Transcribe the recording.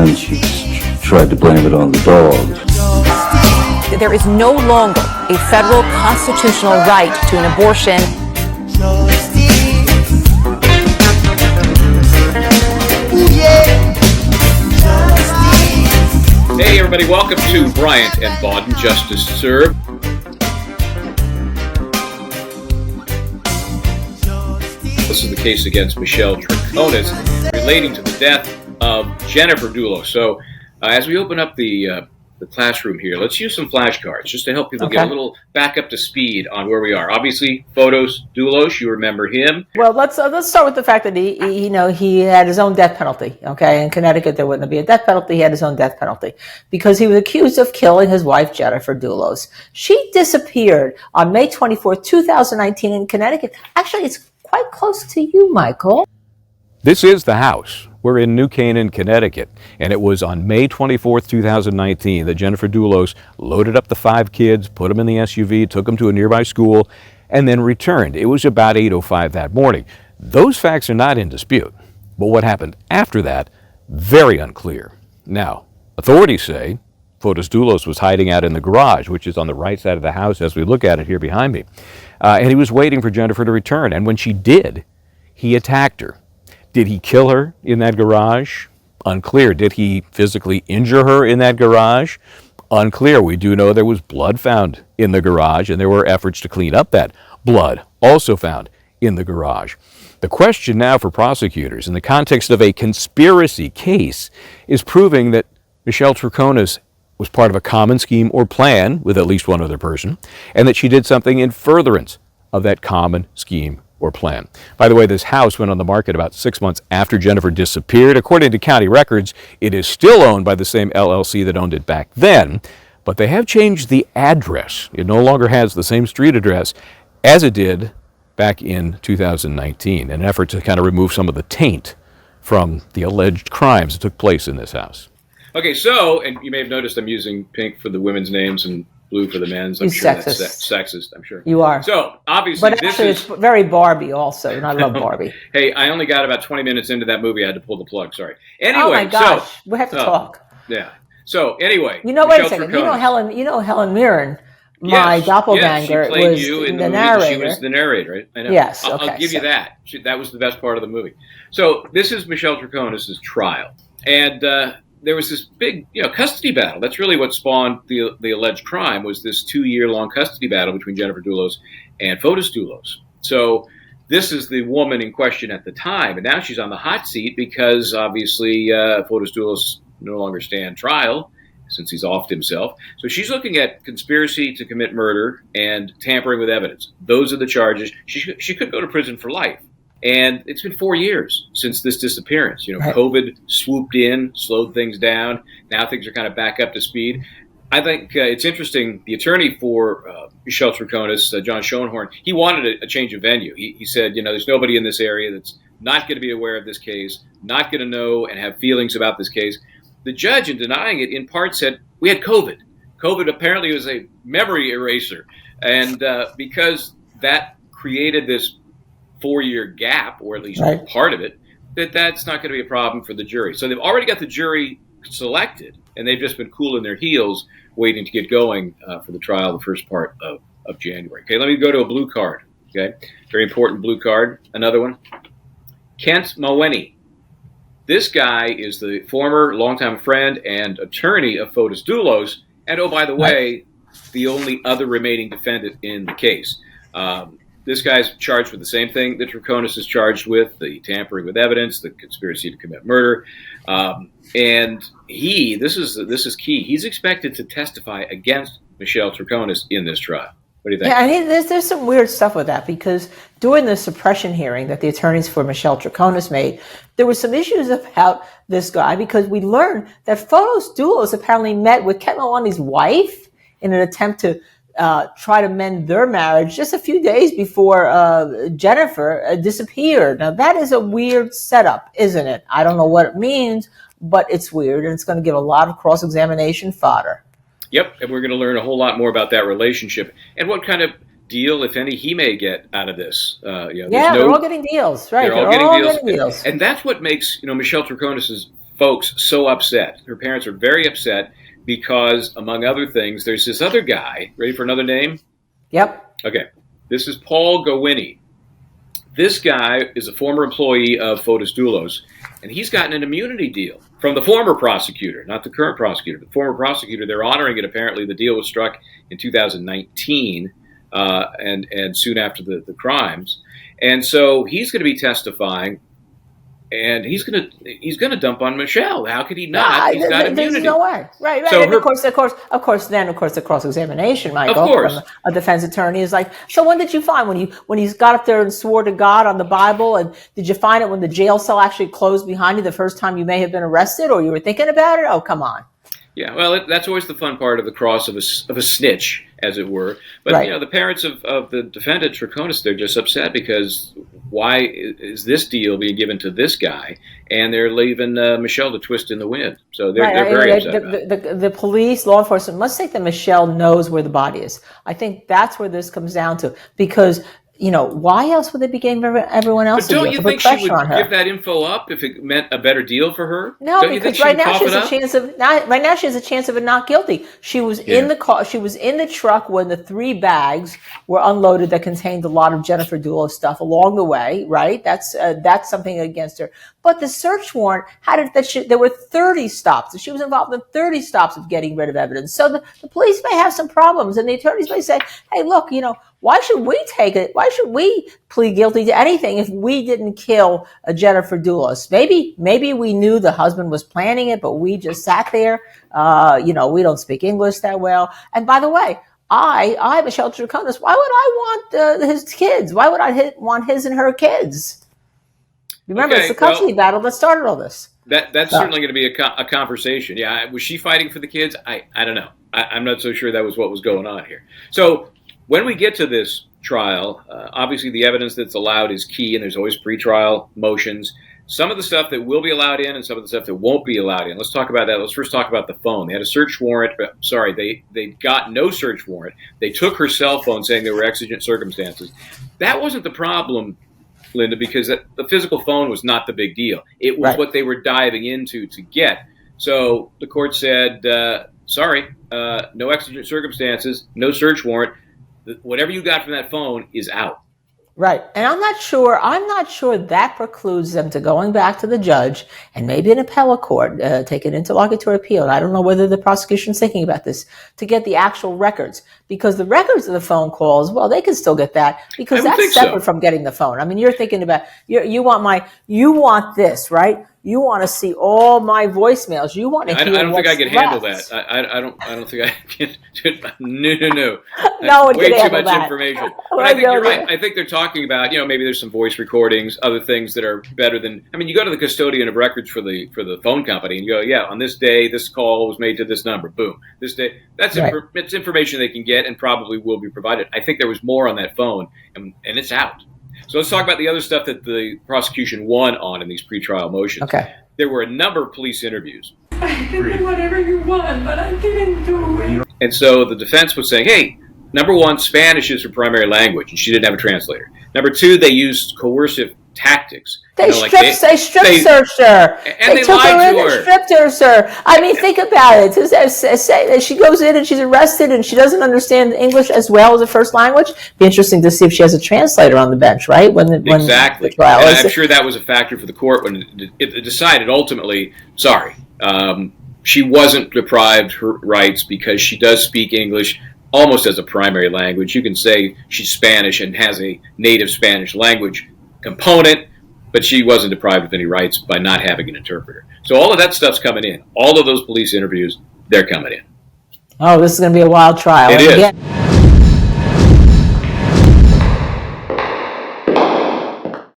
and she's tried to blame it on the dogs. There is no longer a federal constitutional right to an abortion. Hey everybody, welcome to Bryant and Baden, Justice Served. This is the case against Michelle Troconis relating to the death of Jennifer Dulos. So as we open up the classroom here, let's use some flashcards just to help people get a little back up to speed on where we are. Obviously, Fotis Dulos, you remember him. Well, let's start with the fact that he had his own death penalty. Okay, in Connecticut there wouldn't be a death penalty. He had his own death penalty because he was accused of killing his wife Jennifer Dulos. She disappeared on May 24th, 2019 in Connecticut. Actually, it's quite close to you, Michael. This is the house. We're in New Canaan, Connecticut, and it was on May 24th, 2019 that Jennifer Dulos loaded up the 5 kids, put them in the SUV, took them to a nearby school, and then returned. It was about 8:05 that morning. Those facts are not in dispute, but what happened after that, very unclear. Now, authorities say Fotis Dulos was hiding out in the garage, which is on the right side of the house as we look at it here behind me, and he was waiting for Jennifer to return, and when she did, he attacked her. Did he kill her in that garage? Unclear. Did he physically injure her in that garage? Unclear. We do know there was blood found in the garage, and there were efforts to clean up that blood, also found in the garage. The question now for prosecutors, in the context of a conspiracy case, is proving that Michelle Troconis was part of a common scheme or plan with at least one other person, and that she did something in furtherance of that common scheme or plan. By the way, this house went on the market about 6 months after Jennifer disappeared. According to county records, it is still owned by the same LLC that owned it back then, but they have changed the address. It no longer has the same street address as it did back in 2019, in an effort to kind of remove some of the taint from the alleged crimes that took place in this house. Okay, so, and you may have noticed I'm using pink for the women's names and blue for the men's. I'm He's sure sexist. that's sexist, I'm sure. You are. So, obviously, But actually, it's very Barbie also, and I love Barbie. Hey, I only got about 20 minutes into that movie. I had to pull the plug, sorry. Anyway, oh my gosh, we have to talk. Yeah. So, anyway. Wait a second. You know Helen Mirren, my doppelganger, she played was you in the movie. narrator. She was the narrator, right? I know. Yes, I'll give you that. That was the best part of the movie. So, this is Michelle Troconis' trial. And there was this big, custody battle. That's really what spawned the alleged crime, was this 2-year-long custody battle between Jennifer Dulos and Fotis Dulos. So this is the woman in question at the time, and now she's on the hot seat because obviously Fotis Dulos no longer stand trial since he's offed himself. So she's looking at conspiracy to commit murder and tampering with evidence. Those are the charges. She could go to prison for life. And it's been 4 years since this disappearance. Right. COVID swooped in, slowed things down. Now things are kind of back up to speed. I think it's interesting. The attorney for Michelle Troconis, John Schoenhorn, he wanted a change of venue. He said, there's nobody in this area that's not going to be aware of this case, not going to know and have feelings about this case. The judge, in denying it, in part said, we had COVID. COVID apparently was a memory eraser. And because that created this 4-year gap, or at least part of it, that's not going to be a problem for the jury. So they've already got the jury selected, and they've just been cooling their heels, waiting to get going for the trial the first part of January. Okay, let me go to a blue card. Okay, very important blue card. Another one. Kent Mulvaney. This guy is the former longtime friend and attorney of Fotis Dulos, and oh, by the way, the only other remaining defendant in the case. This guy's charged with the same thing that Troconis is charged with, the tampering with evidence, the conspiracy to commit murder. And this is key. He's expected to testify against Michelle Troconis in this trial. What do you think? Yeah, and there's some weird stuff with that, because during the suppression hearing that the attorneys for Michelle Troconis made, there were some issues about this guy, because we learned that Fotis Dulos apparently met with Kent Mulvaney's wife in an attempt to try to mend their marriage just a few days before Jennifer disappeared. Now, that is a weird setup, isn't it? I don't know what it means, but it's weird, and it's going to give a lot of cross-examination fodder. Yep, and we're going to learn a whole lot more about that relationship and what kind of deal, if any, he may get out of this. They're all getting deals, right? They're all getting deals. And that's what makes Michelle Troconis' folks so upset. Her parents are very upset because, among other things, there's this other guy. Ready for another name? Yep. Okay. This is Paul Gowini. This guy is a former employee of Fotis Dulos, and he's gotten an immunity deal from the former prosecutor, not the current prosecutor, but the former prosecutor. They're honoring it. Apparently, the deal was struck in 2019, and soon after the crimes. And so he's going to be testifying, and he's going to dump on Michelle. How could he not? He's got immunity. There's no way. Right. So and of course, the cross-examination, Michael, of course, from a defense attorney is like, so when did you find when he got up there and swore to God on the Bible, and did you find it when the jail cell actually closed behind you the first time you may have been arrested, or you were thinking about it? Oh, come on. Yeah, well, that's always the fun part of the cross of a snitch, as it were. But right. The parents of the defendant Troconis, they're just upset because why is this deal being given to this guy, and they're leaving Michelle to twist in the wind. So they're very upset about it. The police, law enforcement must think that Michelle knows where the body is. I think that's where this comes down to, because why else would they be giving everyone else a deal? But don't you think she would give that info up if it meant a better deal for her? No, don't because right now she has a chance of a not guilty. She was in the car. She was in the truck when the 3 bags were unloaded that contained a lot of Jennifer Dulos stuff along the way. Right? That's something against her. But the search warrant had it that there were 30 stops. She was involved in 30 stops of getting rid of evidence. So the police may have some problems, and the attorneys may say, "Hey, look, why should we take it? Why should we plead guilty to anything if we didn't kill Jennifer Dulos? Maybe we knew the husband was planning it, but we just sat there. We don't speak English that well. And by the way, I Michelle Troconis, why would I want his kids? Why would I want his and her kids? Remember, it's the custody battle that started all this. That's certainly going to be a conversation. Yeah, was she fighting for the kids? I don't know. I'm not so sure that was what was going on here. So when we get to this trial, obviously the evidence that's allowed is key, and there's always pretrial motions. Some of the stuff that will be allowed in and some of the stuff that won't be allowed in. Let's talk about that. Let's first talk about the phone. They had a search warrant. They got no search warrant. They took her cell phone saying there were exigent circumstances. That wasn't the problem, Linda, because the physical phone was not the big deal. It was what they were diving into to get. So the court said, no exigent circumstances, no search warrant. Whatever you got from that phone is out. Right. And I'm not sure that precludes them to going back to the judge and maybe an appellate court, take an interlocutory appeal. And I don't know whether the prosecution's thinking about this, to get the actual records, because the records of the phone calls, well, they can still get that because that's separate from getting the phone. I mean, you're thinking about, you want this, right? You want to see all my voicemails. You want to hear I don't think I can handle that. I don't think I can. No. No one way can handle too much that. information. But I think you're right. I think they're talking about, maybe there's some voice recordings, other things that are better than. I mean, you go to the custodian of records for the phone company and you go, on this day this call was made to this number. Boom. This day. It's information they can get and probably will be provided. I think there was more on that phone, and it's out. So let's talk about the other stuff that the prosecution won on in these pretrial motions. Okay. There were a number of police interviews. I can do whatever you want, but I didn't do it. And so the defense was saying, hey, number one, Spanish is her primary language, and she didn't have a translator. Number two, they used coercive tactics. They strip-searched her. And they lied to her. And stripped her, sir. I mean, think about it. She goes in and she's arrested and she doesn't understand English as well as a first language. Be interesting to see if she has a translator on the bench, right? Exactly. And I'm sure that was a factor for the court when it decided ultimately, she wasn't deprived her rights because she does speak English almost as a primary language. You can say she's Spanish and has a native Spanish language component, but she wasn't deprived of any rights by not having an interpreter. So all of that stuff's coming in. All of those police interviews, they're coming in. Oh, this is going to be a wild trial. It is.